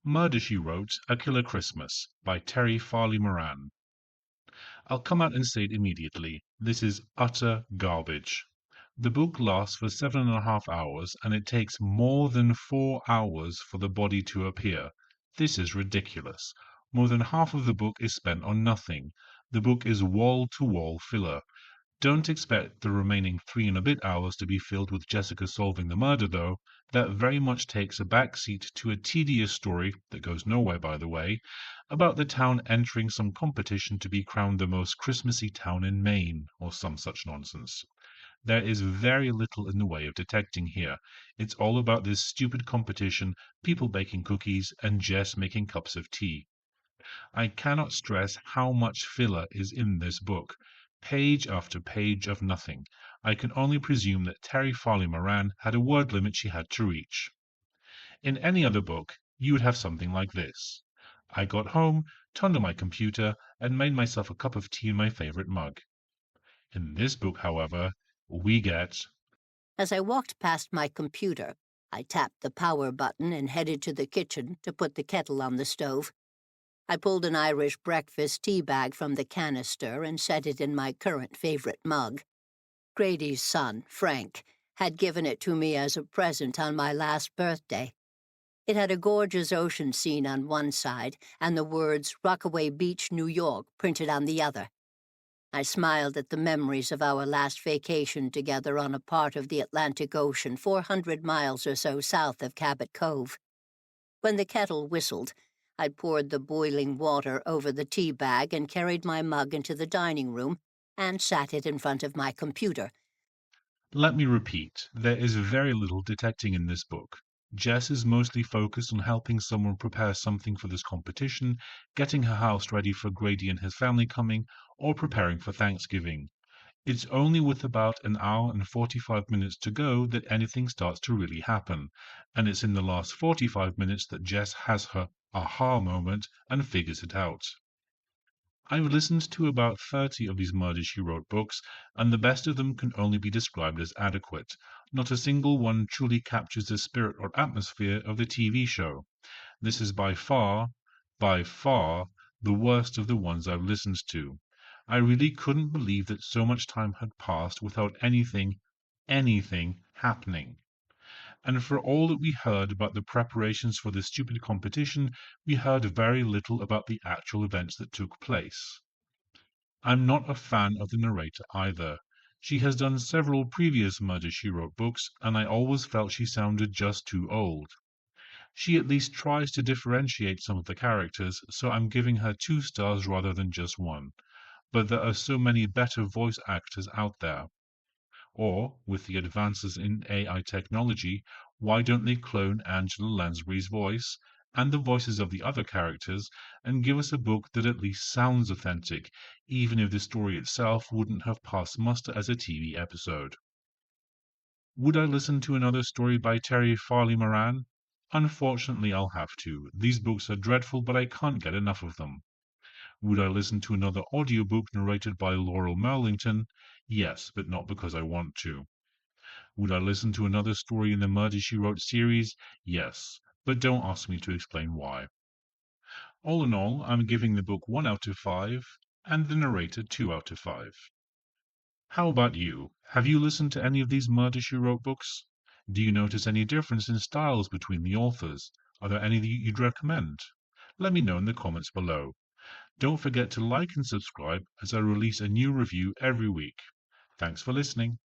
Murder, She Wrote, A Killer Christmas by Terrie Farley Moran. I'll come out and say it immediately. This is utter garbage. The book lasts for 7.5 hours, and it takes more than 4 hours for the body to appear. This is ridiculous. More than half of the book is spent on nothing. The book is wall-to-wall filler. Don't expect the remaining 3 and a bit hours to be filled with Jessica solving the murder, though. That very much takes a back seat to a tedious story, that goes nowhere by the way, about the town entering some competition to be crowned the most Christmassy town in Maine, or some such nonsense. There is very little in the way of detecting here. It's all about this stupid competition, people baking cookies, and Jess making cups of tea. I cannot stress how much filler is in this book. Page after page of nothing. I can only presume that Terrie Farley Moran had a word limit she had to reach. In any other book, you would have something like this. I got home, turned on my computer, and made myself a cup of tea in my favorite mug. In this book, however, we get... As I walked past my computer, I tapped the power button and headed to the kitchen to put the kettle on the stove. I pulled an Irish breakfast tea bag from the canister and set it in my current favorite mug. Grady's son, Frank, had given it to me as a present on my last birthday. It had a gorgeous ocean scene on one side and the words Rockaway Beach, New York printed on the other. I smiled at the memories of our last vacation together on a part of the Atlantic Ocean 400 miles or so south of Cabot Cove. When the kettle whistled, I poured the boiling water over the tea bag and carried my mug into the dining room and sat it in front of my computer. Let me repeat, there is very little detecting in this book. Jess is mostly focused on helping someone prepare something for this competition, getting her house ready for Grady and his family coming, or preparing for Thanksgiving. It's only with about an hour and 45 minutes to go that anything starts to really happen, and it's in the last 45 minutes that Jess has her aha moment and figures it out. I've listened to about 30 of these Murder, She Wrote books, and the best of them can only be described as adequate. Not a single one truly captures the spirit or atmosphere of the TV show. This is by far, the worst of the ones I've listened to. I really couldn't believe that so much time had passed without anything happening. And for all that we heard about the preparations for this stupid competition, we heard very little about the actual events that took place. I'm not a fan of the narrator either. She has done several previous Murder, She Wrote books, and I always felt she sounded just too old. She at least tries to differentiate some of the characters, so I'm giving her 2 stars rather than just 1. But there are so many better voice actors out there. Or, with the advances in AI technology, why don't they clone Angela Lansbury's voice and the voices of the other characters and give us a book that at least sounds authentic, even if the story itself wouldn't have passed muster as a TV episode? Would I listen to another story by Terrie Farley Moran? Unfortunately, I'll have to. These books are dreadful, but I can't get enough of them. Would I listen to another audiobook narrated by Laurel Merlington? Yes, but not because I want to. Would I listen to another story in the Murder, She Wrote series? Yes, but don't ask me to explain why. All in all, I'm giving the book 1 out of 5, and the narrator 2 out of 5. How about you? Have you listened to any of these Murder, She Wrote books? Do you notice any difference in styles between the authors? Are there any that you'd recommend? Let me know in the comments below. Don't forget to like and subscribe as I release a new review every week. Thanks for listening.